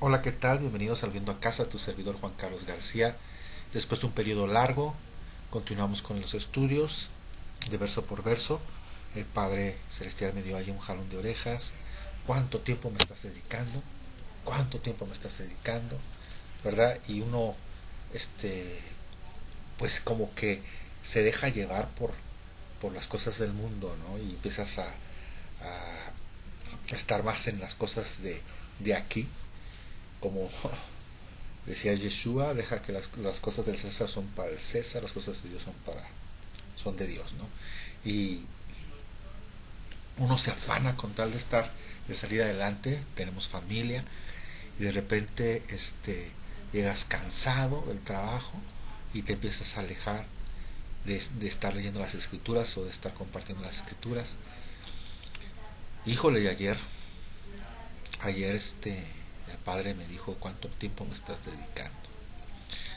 Hola, ¿qué tal? Bienvenidos al Viendo a Casa, tu servidor Juan Carlos García. Después de un periodo largo, continuamos con los estudios de verso por verso. El Padre Celestial me dio ahí un jalón de orejas. ¿Cuánto tiempo me estás dedicando? ¿Cuánto tiempo me estás dedicando? ¿Verdad? Y uno, este, pues como que se deja llevar por las cosas del mundo, ¿no? Y empiezas a estar más en las cosas de aquí, como decía Yeshua, deja que las cosas del César son para el César, las cosas de Dios son de Dios, ¿no? Y uno se afana con tal de salir adelante, tenemos familia, y de repente llegas cansado del trabajo y te empiezas a alejar de estar leyendo las escrituras o de estar compartiendo las escrituras. Híjole, y ayer el padre me dijo cuánto tiempo me estás dedicando.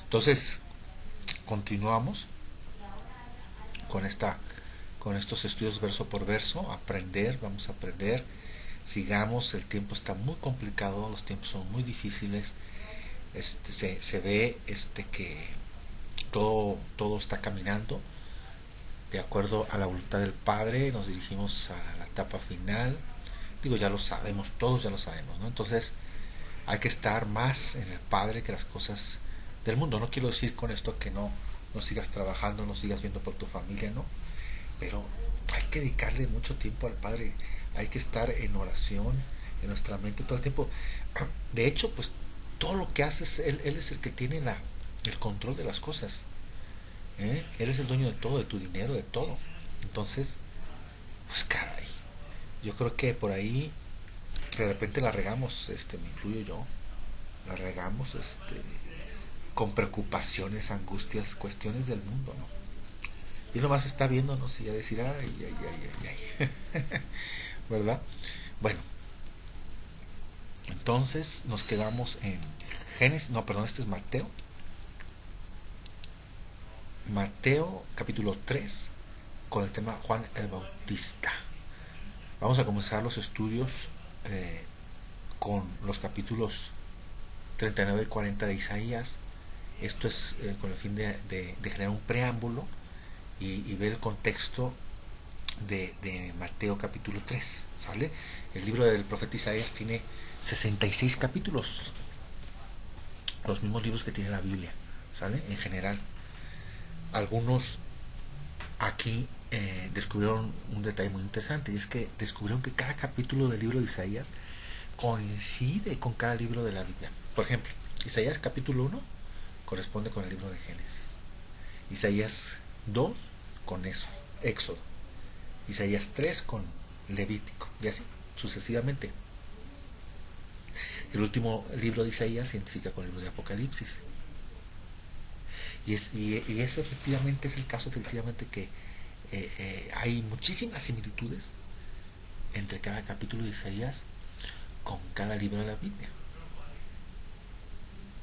Entonces, continuamos con con estos estudios verso por verso, vamos a aprender, sigamos, el tiempo está muy complicado, los tiempos son muy difíciles, se ve que todo está caminando de acuerdo a la voluntad del Padre, nos dirigimos a la etapa final, digo, ya lo sabemos, todos ya lo sabemos, ¿no? Entonces hay que estar más en el Padre que las cosas del mundo. No quiero decir con esto que no sigas trabajando, no sigas viendo por tu familia, ¿no? Pero hay que dedicarle mucho tiempo al Padre, hay que estar en oración, en nuestra mente todo el tiempo. De hecho, pues todo lo que haces, él es el que tiene el control de las cosas. ¿Eh? Él es el dueño de todo, de tu dinero, de todo. Entonces, pues caray, yo creo que por ahí de repente la regamos, me incluyo yo, la regamos con preocupaciones, angustias, cuestiones del mundo, ¿no? Y nomás está viéndonos y a decir, ay, ay, ay, ay, ay, ¿verdad? Bueno, entonces nos quedamos en Génesis, no, perdón, este es Mateo. Mateo capítulo 3 con el tema Juan el Bautista. Vamos a comenzar los estudios con los capítulos 39 y 40 de Isaías. Esto es con el fin de generar un preámbulo y ver el contexto de Mateo capítulo 3, ¿sale? El libro del profeta Isaías tiene 66 capítulos, los mismos libros que tiene la Biblia, ¿sale? En general. Algunos aquí descubrieron un detalle muy interesante, y es que descubrieron que cada capítulo del libro de Isaías coincide con cada libro de la Biblia. Por ejemplo, Isaías capítulo 1 corresponde con el libro de Génesis, Isaías 2 con eso, Éxodo, Isaías 3 con Levítico, y así sucesivamente. El último libro de Isaías se identifica con el libro de Apocalipsis. Y eso efectivamente es el caso, efectivamente, que hay muchísimas similitudes entre cada capítulo de Isaías con cada libro de la Biblia.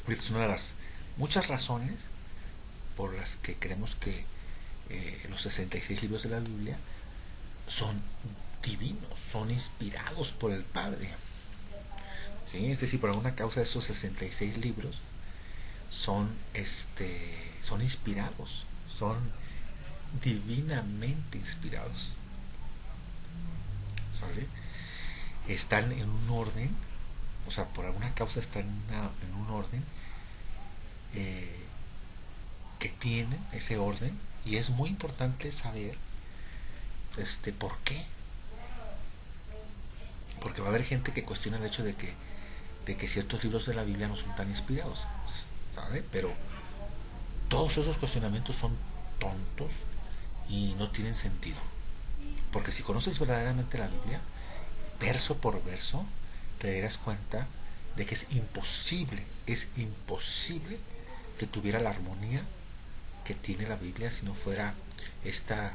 Esta es una de las muchas razones por las que creemos que los 66 libros de la Biblia son divinos, son inspirados por el Padre. ¿Sí? Es decir, por alguna causa esos 66 libros son, son inspirados, son divinamente inspirados. ¿Sale? Están en un orden, o sea, por alguna causa están en un orden eh, que tienen ese orden, y es muy importante saber por qué. Porque va a haber gente que cuestiona el hecho de que ciertos libros de la Biblia no son tan inspirados, ¿sabe? Pero todos esos cuestionamientos son tontos y no tienen sentido. Porque si conoces verdaderamente la Biblia, verso por verso, te darás cuenta de que es imposible que tuviera la armonía que tiene la Biblia si no fuera esta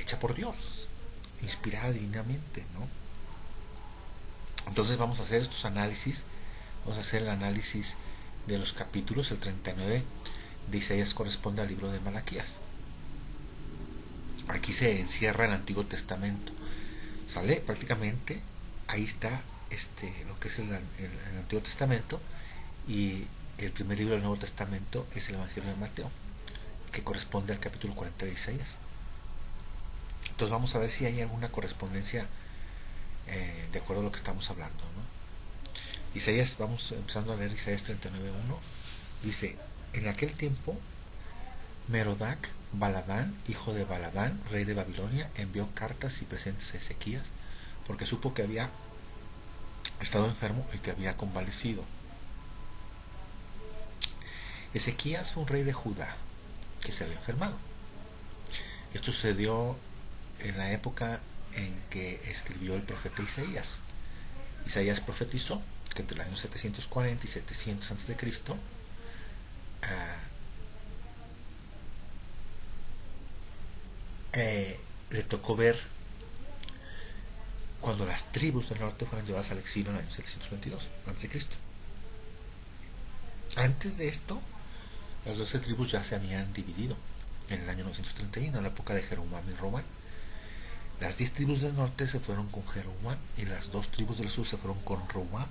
hecha por Dios, inspirada divinamente, ¿no? Entonces vamos a hacer estos análisis, vamos a hacer el análisis de los capítulos. El 39 de Isaías corresponde al libro de Malaquías. Aquí se encierra el Antiguo Testamento, ¿sale? Prácticamente ahí está lo que es el Antiguo Testamento, y el primer libro del Nuevo Testamento es el Evangelio de Mateo, que corresponde al capítulo 40 de Isaías. Entonces vamos a ver si hay alguna correspondencia de acuerdo a lo que estamos hablando, ¿no? Isaías, vamos empezando a leer Isaías 39:1. Dice: en aquel tiempo Merodac Baladán, hijo de Baladán, rey de Babilonia, envió cartas y presentes a Ezequías, porque supo que había estado enfermo y que había convalecido. Ezequías fue un rey de Judá que se había enfermado. Esto sucedió en la época en que escribió el profeta Isaías. Isaías profetizó que entre los años 740 y 700 a.C. Le tocó ver cuando las tribus del norte fueron llevadas al exilio en el año 722 a.C. Antes de esto, las 12 tribus ya se habían dividido en el año 931, en la época de Jeroboam y Robán. Las 10 tribus del norte se fueron con Jeroboam y las 2 tribus del sur se fueron con Roboam,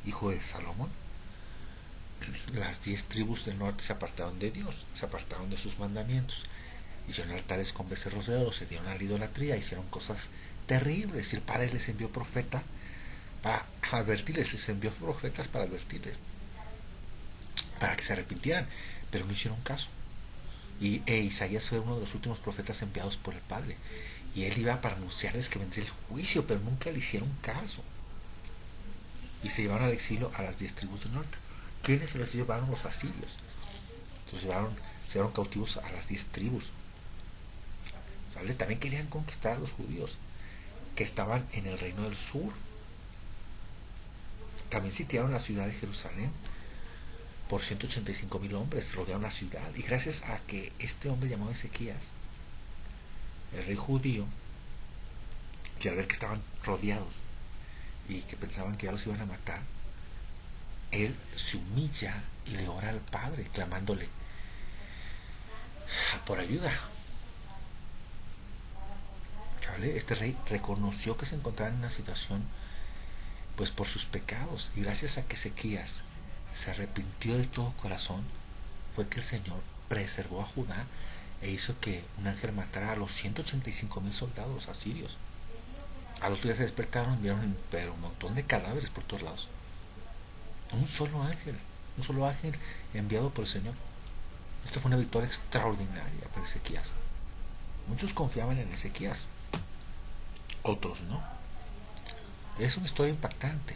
hijo de Salomón. Las 10 tribus del norte se apartaron de Dios, se apartaron de sus mandamientos, hicieron altares con becerros de oro, se dieron a la idolatría, hicieron cosas terribles, y el Padre les envió profeta para advertirles, les envió profetas para advertirles, para que se arrepintieran, pero no hicieron caso. Y Isaías fue uno de los últimos profetas enviados por el Padre, y él iba para anunciarles que vendría el juicio, pero nunca le hicieron caso, y se llevaron al exilio a las 10 tribus del norte. ¿Quiénes se los llevaron? Los asirios. Se llevaron cautivos a las 10 tribus. ¿Sale? También querían conquistar a los judíos que estaban en el reino del sur. También sitiaron la ciudad de Jerusalén por 185,000 hombres, rodearon la ciudad, y gracias a que este hombre llamado Ezequías, el rey judío, que al ver que estaban rodeados y que pensaban que ya los iban a matar, él se humilla y le ora al Padre, clamándole por ayuda. ¿Vale? Este rey reconoció que se encontraba en una situación, pues por sus pecados, y gracias a que Ezequías se arrepintió de todo corazón, fue que el Señor preservó a Judá e hizo que un ángel matara a los 185,000 soldados asirios. A los días se despertaron y vieron un montón de cadáveres por todos lados. Un solo ángel enviado por el Señor. Esta fue una victoria extraordinaria para Ezequías. Muchos confiaban en Ezequías, otros no. Es una historia impactante.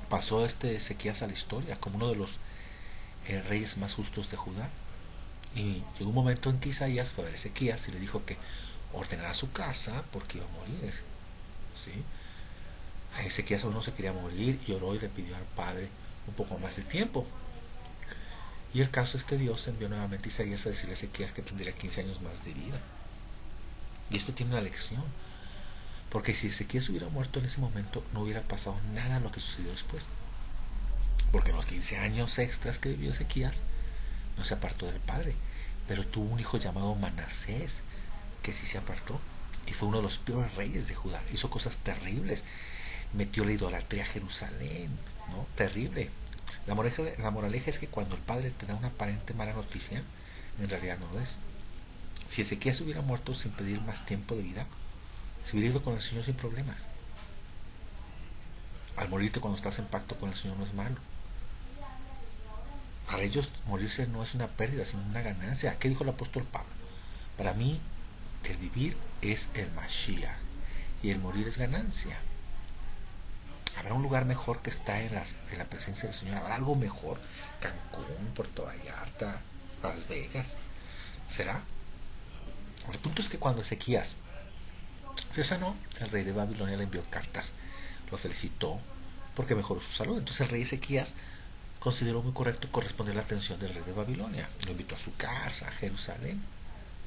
Pasó Ezequías a la historia como uno de los reyes más justos de Judá. Y llegó un momento en que Isaías fue a ver a Ezequías y le dijo que ordenara su casa porque iba a morir. ¿Sí? A Ezequías aún no se quería morir y oró y le pidió al Padre un poco más de tiempo. Y el caso es que Dios envió nuevamente a Isaías a decirle a Ezequías que tendría 15 años más de vida. Y esto tiene una lección, porque si Ezequías hubiera muerto en ese momento, no hubiera pasado nada de lo que sucedió después. Porque en los 15 años extras que vivió Ezequías, no se apartó del Padre, pero tuvo un hijo llamado Manasés, que sí se apartó, y fue uno de los peores reyes de Judá. Hizo cosas terribles, metió la idolatría a Jerusalén, ¿no? Terrible. La moraleja es que cuando el Padre te da una aparente mala noticia, en realidad no lo es. Si Ezequías hubiera muerto sin pedir más tiempo de vida, se hubiera ido con el Señor sin problemas. Al morirte cuando estás en pacto con el Señor no es malo. Para ellos morirse no es una pérdida, sino una ganancia. ¿Qué dijo el apóstol Pablo? Para mí, el vivir es el Mashiach y el morir es ganancia. ¿Habrá un lugar mejor que estar en la presencia del Señor? ¿Habrá algo mejor? Cancún, Puerto Vallarta, Las Vegas. ¿Será? El punto es que cuando Ezequías se sanó, el rey de Babilonia le envió cartas, lo felicitó porque mejoró su salud. Entonces el rey Ezequías consideró muy correcto corresponder la atención del rey de Babilonia. Lo invitó a su casa, a Jerusalén,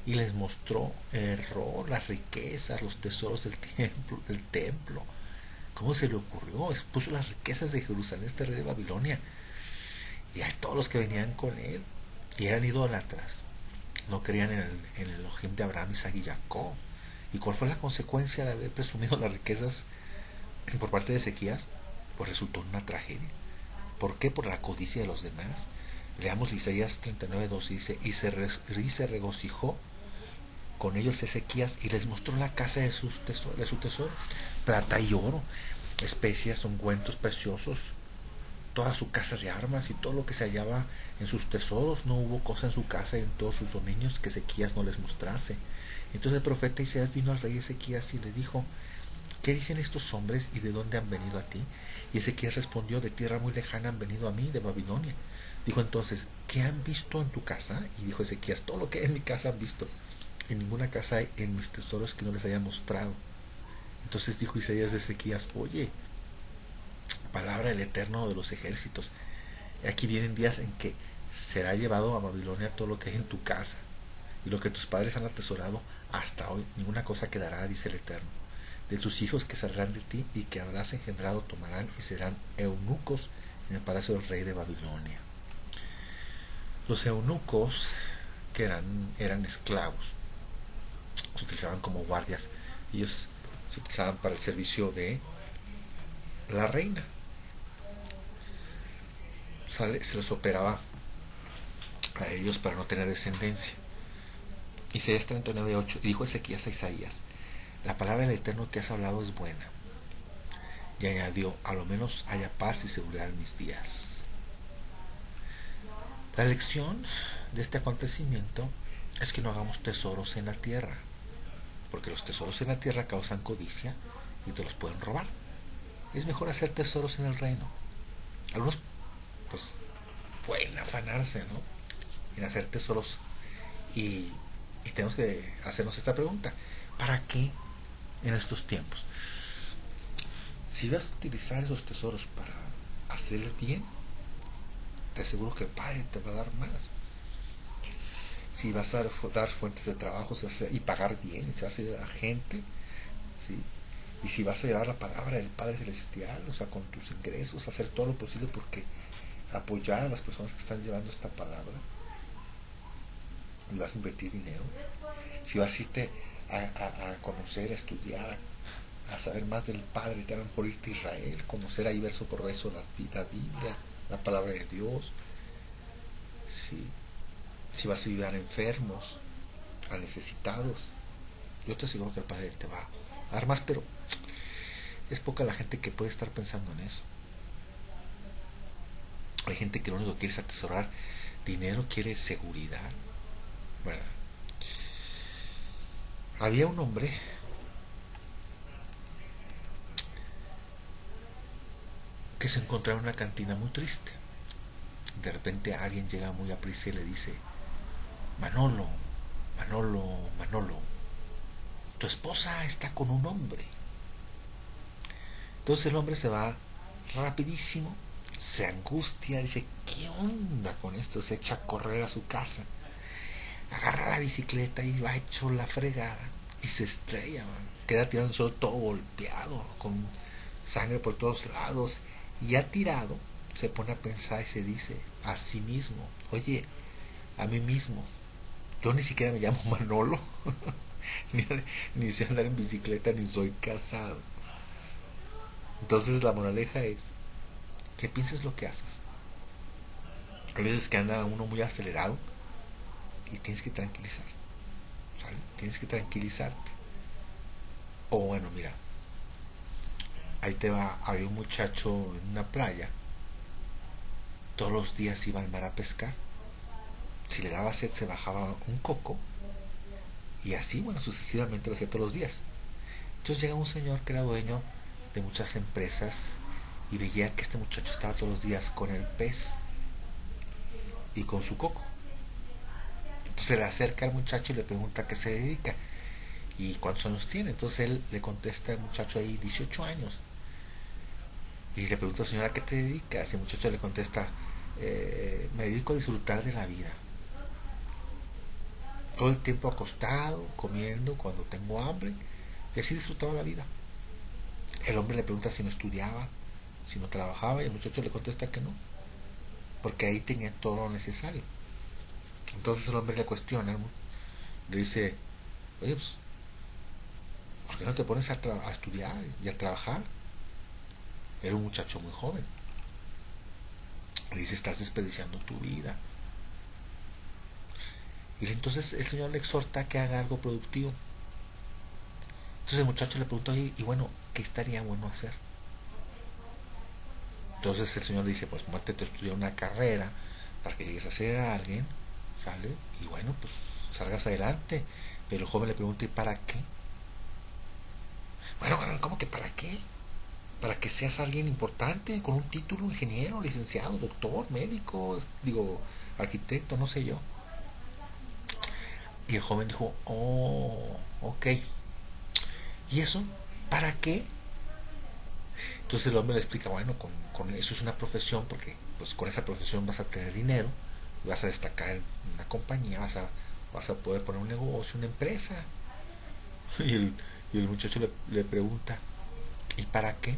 y les mostró las riquezas, los tesoros del templo. ¿Cómo se le ocurrió? Expuso las riquezas de Jerusalén este rey de Babilonia. Y a todos los que venían con él, y eran idólatras, no creían en el Elohim de Abraham, Isaac y Jacob. ¿Y cuál fue la consecuencia de haber presumido las riquezas por parte de Ezequías, pues resultó una tragedia. ¿Por qué? Por la codicia de los demás. Leamos Isaías 39:2, dice, y se regocijó con ellos Ezequías y les mostró la casa de su tesoro, plata y oro, especias, ungüentos preciosos, toda su casa de armas y todo lo que se hallaba en sus tesoros. No hubo cosa en su casa y en todos sus dominios que Ezequías no les mostrase. Entonces el profeta Isaías vino al rey Ezequías y le dijo, ¿qué dicen estos hombres y de dónde han venido a ti? Y Ezequías respondió, de tierra muy lejana han venido a mí, de Babilonia. Dijo entonces, ¿qué han visto en tu casa? Y dijo Ezequías, todo lo que hay en mi casa han visto. En ninguna casa hay en mis tesoros que no les haya mostrado. Entonces dijo Isaías de Ezequías, oye, palabra del Eterno de los ejércitos, aquí vienen días en que será llevado a Babilonia todo lo que hay en tu casa, y lo que tus padres han atesorado hasta hoy, ninguna cosa quedará, dice el Eterno. De tus hijos que saldrán de ti y que habrás engendrado tomarán y serán eunucos en el palacio del rey de Babilonia. Los eunucos, que eran esclavos, se utilizaban como guardias. Ellos se utilizaban para el servicio de la reina. Se los operaba a ellos para no tener descendencia. Isaías 39:8, dijo Ezequías a Isaías, la palabra del Eterno que has hablado es buena. Y añadió, a lo menos haya paz y seguridad en mis días. La lección de este acontecimiento es que no hagamos tesoros en la tierra, porque los tesoros en la tierra causan codicia y te los pueden robar. Es mejor hacer tesoros en el reino. Algunos pues pueden afanarse, ¿no?, en hacer tesoros, y tenemos que hacernos esta pregunta, ¿para qué en estos tiempos? Si vas a utilizar esos tesoros para hacer el bien, te aseguro que el Padre te va a dar más. Si vas a dar fuentes de trabajo y pagar bien, si vas a ayudar a la gente, ¿sí?, y si vas a llevar la palabra del Padre Celestial, o sea, con tus ingresos, hacer todo lo posible porque apoyar a las personas que están llevando esta palabra, y vas a invertir dinero. Si vas a irte a conocer, a estudiar, a saber más del Padre, te van por irte a Israel, conocer ahí verso por verso la Biblia, la palabra de Dios. ¿Sí? Si vas a ayudar a enfermos, a necesitados, yo te aseguro que el Padre te va a dar más, pero es poca la gente que puede estar pensando en eso. Hay gente que lo único que quiere es atesorar dinero, quiere seguridad, ¿verdad? Había un hombre que se encontraba en una cantina muy triste. De repente alguien llega muy a prisa y le dice, Manolo, Manolo, Manolo, tu esposa está con un hombre. Entonces el hombre se va rapidísimo, se angustia, dice, ¿qué onda con esto? Se echa a correr a su casa, agarra la bicicleta y va hecho la fregada y se estrella, man. Queda tirado en el suelo todo golpeado, con sangre por todos lados, y ya tirado se pone a pensar y se dice a sí mismo, oye, a mí mismo, yo ni siquiera me llamo Manolo, ni, ni sé andar en bicicleta, ni soy casado. Entonces la moraleja es que pienses lo que haces. A veces que anda uno muy acelerado y tienes que tranquilizarte, ¿sale? Tienes que tranquilizarte. O bueno, mira, ahí te va, había un muchacho en una playa, todos los días iba al mar a pescar. Si le daba sed se bajaba un coco y así, bueno, sucesivamente lo hacía todos los días. Entonces llega un señor que era dueño de muchas empresas y veía que este muchacho estaba todos los días con el pez y con su coco. Entonces le acerca al muchacho y le pregunta a qué se dedica y cuántos años tiene. Entonces él le contesta al muchacho ahí 18 años. Y le pregunta, señora, ¿a qué te dedicas? Y el muchacho le contesta, me dedico a disfrutar de la vida. Todo el tiempo acostado, comiendo cuando tengo hambre, y así disfrutaba la vida. El hombre le pregunta si no estudiaba, si no trabajaba, y el muchacho le contesta que no, porque ahí tenía todo lo necesario. Entonces el hombre le cuestiona, le dice, oye, pues, ¿por qué no te pones a estudiar y a trabajar? Era un muchacho muy joven. Le dice, estás desperdiciando tu vida. Y entonces el Señor le exhorta que haga algo productivo. Entonces el muchacho le preguntó, y bueno, ¿qué estaría bueno hacer? Entonces el Señor le dice, pues métete a estudiar una carrera para que llegues a ser alguien, ¿sale? Y bueno, pues salgas adelante. Pero el joven le pregunta, ¿y para qué? Bueno, ¿cómo que para qué? Para que seas alguien importante, con un título, ingeniero, licenciado, doctor, médico, digo, arquitecto, no sé yo. Y el joven dijo, oh, ok. ¿Y eso? ¿Para qué? Entonces el hombre le explica, bueno, con eso es una profesión, porque pues con esa profesión vas a tener dinero, vas a destacar en una compañía, vas a poder poner un negocio, una empresa. Y el muchacho le pregunta, ¿y para qué?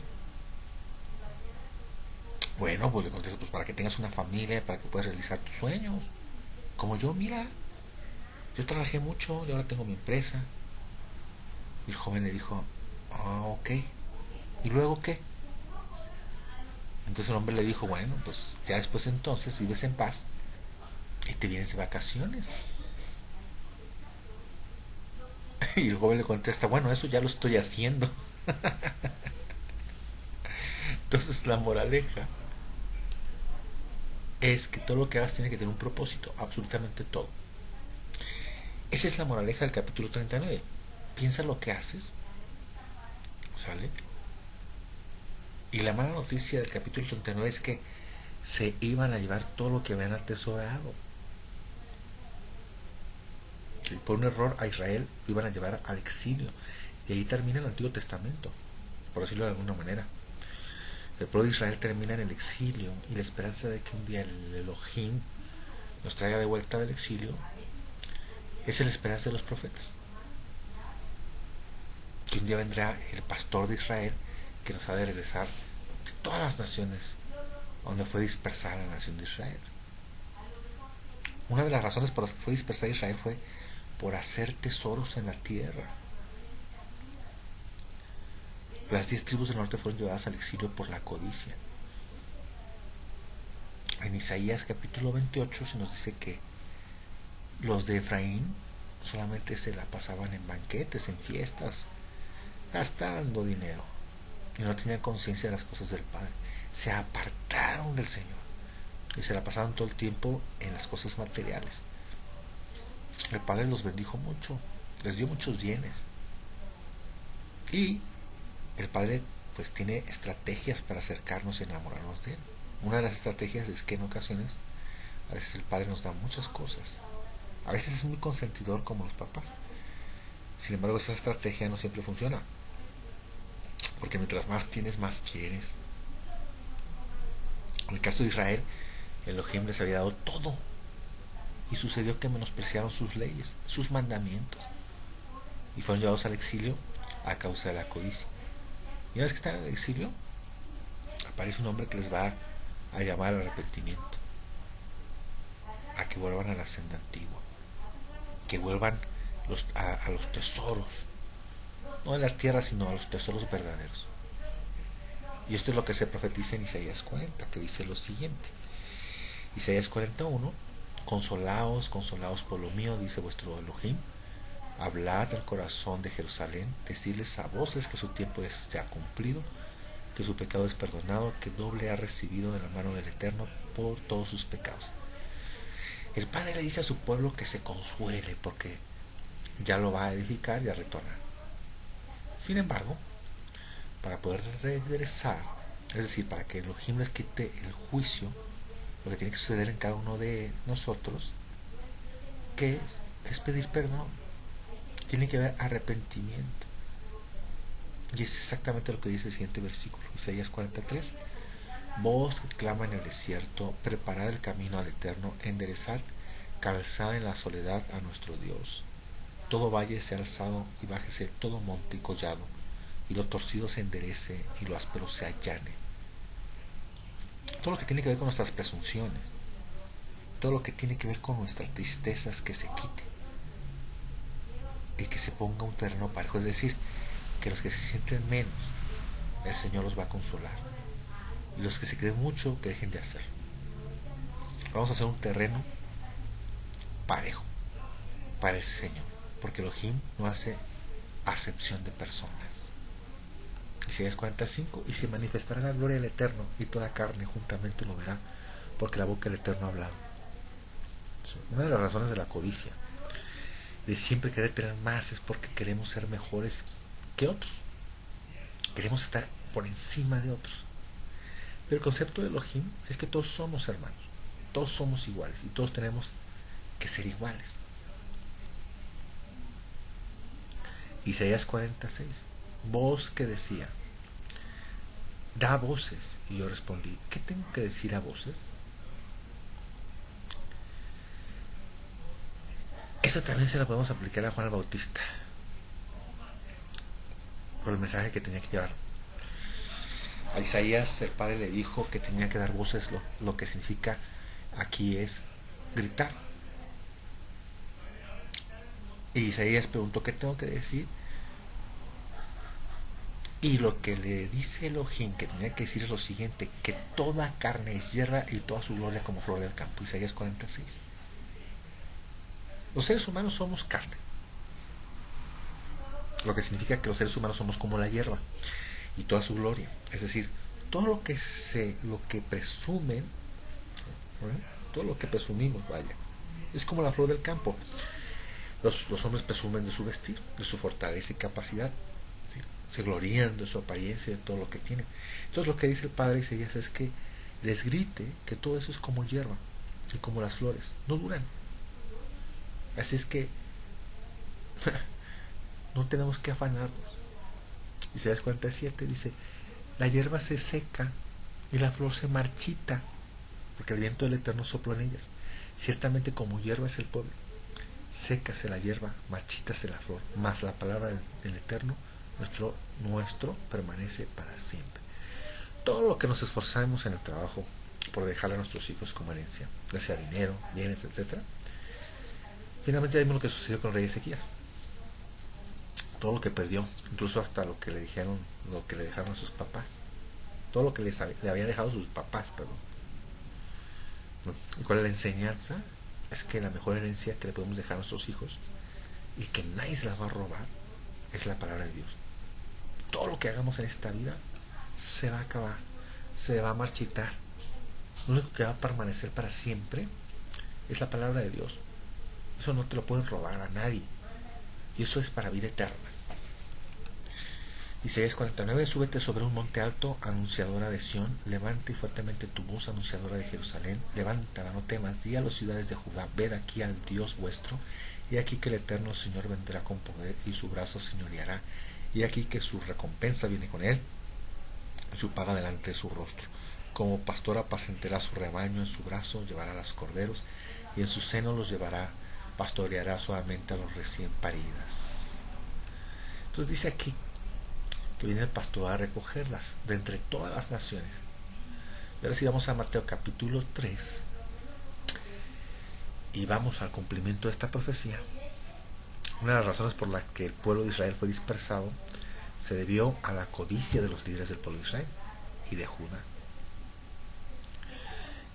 Bueno, pues le contesta, pues para que tengas una familia, para que puedas realizar tus sueños. Como yo, mira, yo trabajé mucho y ahora tengo mi empresa. Y el joven le dijo, ah, ok. ¿Y luego qué? Entonces el hombre le dijo, bueno, pues ya después entonces vives en paz y te vienes de vacaciones. Y el joven le contesta, bueno, eso ya lo estoy haciendo. Entonces la moraleja es que todo lo que hagas tiene que tener un propósito, absolutamente todo. Esa es la moraleja del capítulo 39. Piensa lo que haces, ¿sale? Y la mala noticia del capítulo 39 es que se iban a llevar todo lo que habían atesorado. Que por un error a Israel lo iban a llevar al exilio. Y ahí termina el Antiguo Testamento, por decirlo de alguna manera. El pueblo de Israel termina en el exilio y la esperanza de que un día el Elohim nos traiga de vuelta del exilio es la esperanza de los profetas. Que un día vendrá el pastor de Israel que nos ha de regresar de todas las naciones donde fue dispersada la nación de Israel. Una de las razones por las que fue dispersada Israel fue por hacer tesoros en la tierra. Las 10 tribus del norte fueron llevadas al exilio por la codicia. En Isaías capítulo 28 se nos dice que los de Efraín solamente se la pasaban en banquetes, en fiestas, gastando dinero y no tenían conciencia de las cosas del Padre. Se apartaron del Señor y se la pasaban todo el tiempo en las cosas materiales. El Padre los bendijo mucho, les dio muchos bienes y el Padre pues tiene estrategias para acercarnos y enamorarnos de Él. Una de las estrategias es que en ocasiones a veces el Padre nos da muchas cosas. A veces es muy consentidor como los papás. Sin embargo, esa estrategia no siempre funciona. Porque mientras más tienes, más quieres. En el caso de Israel, Elohim les había dado todo. Y sucedió que menospreciaron sus leyes, sus mandamientos. Y fueron llevados al exilio a causa de la codicia. Y una vez que están en el exilio, aparece un hombre que les va a llamar al arrepentimiento. A que vuelvan a la senda antigua. Que vuelvan a los tesoros. No a la tierra, sino a los tesoros verdaderos. Y esto es lo que se profetiza en Isaías 40, que dice lo siguiente. Isaías 41, consolaos, consolaos pueblo mío, dice vuestro Elohim, hablad al corazón de Jerusalén, decirles a voces que su tiempo es ya cumplido, que su pecado es perdonado, que doble ha recibido de la mano del Eterno por todos sus pecados. El Padre le dice a su pueblo que se consuele porque ya lo va a edificar y a retornar. Sin embargo, para poder regresar, es decir, para que Elohim les quite el juicio, lo que tiene que suceder en cada uno de nosotros, ¿qué es? Es pedir perdón. Tiene que haber arrepentimiento. Y es exactamente lo que dice el siguiente versículo, Isaías 43. Voz que clama en el desierto, preparad el camino al Eterno, enderezad, calzad en la soledad a nuestro Dios. Todo valle sea alzado y bájese todo monte y collado, y lo torcido se enderece y lo áspero se allane. Todo lo que tiene que ver con nuestras presunciones, todo lo que tiene que ver con nuestras tristezas, que se quite y que se ponga un terreno parejo, es decir, que los que se sienten menos, el Señor los va a consolar. y los que se creen mucho que dejen de hacerlo. Vamos a hacer un terreno parejo para ese Señor, porque Elohim no hace acepción de personas. Isaías 45, y se manifestará la gloria del Eterno, y toda carne juntamente lo verá, porque la boca del Eterno ha hablado. Una de las razones de la codicia, de siempre querer tener más, es porque queremos ser mejores que otros. Queremos estar por encima de otros. Pero el concepto de Elohim es que todos somos hermanos, todos somos iguales, y todos tenemos que ser iguales. Isaías 46, voz que decía, da voces. Y yo respondí, ¿qué tengo que decir a voces? Eso también se lo podemos aplicar a Juan el Bautista, por el mensaje que tenía que llevar. A Isaías el padre le dijo que tenía que dar voces, lo que significa aquí es gritar. Y Isaías preguntó, ¿qué tengo que decir? Y lo que le dice Elohim que tenía que decir es lo siguiente, que toda carne es hierba y toda su gloria como flor del campo. Isaías 46. Los seres humanos somos carne, lo que significa que los seres humanos somos como la hierba y toda su gloria, es decir, todo lo que presumen, todo lo que presumimos, vaya, es como la flor del campo. Los hombres presumen de su vestir, de su fortaleza y capacidad, ¿sí? Se glorían de su apariencia y de todo lo que tienen. Entonces lo que dice el padre Isaías es que les grite que todo eso es como hierba y como las flores, no duran. Así es que no tenemos que afanarnos. Isaías 47 dice, la hierba se seca y la flor se marchita, porque el viento del Eterno sopló en ellas. Ciertamente como hierba es el pueblo, sécase la hierba, marchítase la flor, mas la palabra del Eterno nuestro permanece para siempre. Todo lo que nos esforzamos en el trabajo por dejarle a nuestros hijos como herencia, ya sea dinero, bienes, etc., finalmente vimos lo que sucedió con el rey Ezequías. Todo lo que perdió, incluso hasta lo que le dejaron a sus papás, todo lo que le habían dejado sus papás, perdón. ¿Y cuál es la enseñanza? Es que la mejor herencia que le podemos dejar a nuestros hijos y que nadie se la va a robar es la palabra de Dios. Todo lo que hagamos en esta vida se va a acabar, se va a marchitar. Lo único que va a permanecer para siempre es la palabra de Dios. Eso no te lo pueden robar a nadie, y eso es para vida eterna. Isaías 49, súbete sobre un monte alto, anunciadora de Sión, levanta y fuertemente tu voz, anunciadora de Jerusalén, levántala, no temas, di a las ciudades de Judá, ved aquí al Dios vuestro, y aquí que el eterno Señor vendrá con poder y su brazo señoreará, y aquí que su recompensa viene con él, y su paga delante de su rostro. Como pastor apacentará su rebaño, en su brazo llevará a los corderos, y en su seno los llevará, pastoreará suavemente a los recién paridas. Entonces dice aquí que viene el pastor a recogerlas de entre todas las naciones. Y ahora sí vamos a Mateo capítulo 3 y vamos al cumplimiento de esta profecía. Una de las razones por las que el pueblo de Israel fue dispersado se debió a la codicia de los líderes del pueblo de Israel y de Judá.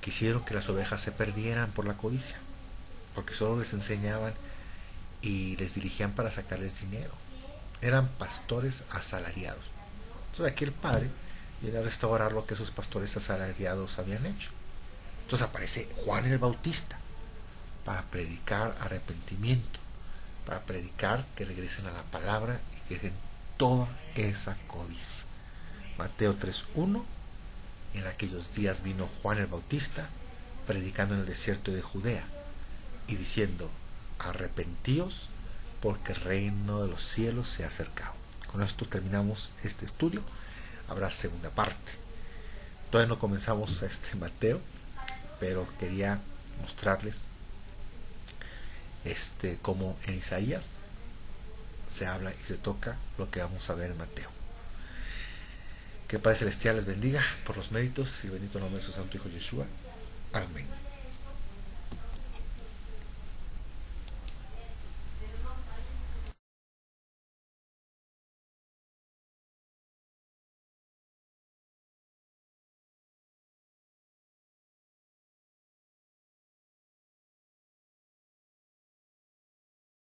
Quisieron que las ovejas se perdieran por la codicia, porque solo les enseñaban y les dirigían para sacarles dinero. Eran pastores asalariados. Entonces aquí el padre viene a restaurar lo que esos pastores asalariados habían hecho. Entonces aparece Juan el Bautista para predicar arrepentimiento, para predicar que regresen a la palabra y que dejen toda esa codicia. Mateo 3:1, en aquellos días vino Juan el Bautista predicando en el desierto de Judea y diciendo, arrepentíos porque el reino de los cielos se ha acercado. Con esto terminamos este estudio. Habrá segunda parte. Todavía no comenzamos Mateo, pero quería mostrarles cómo en Isaías se habla y se toca lo que vamos a ver en Mateo. Que el Padre Celestial les bendiga por los méritos y el bendito nombre de su Santo Hijo Yeshua. Amén.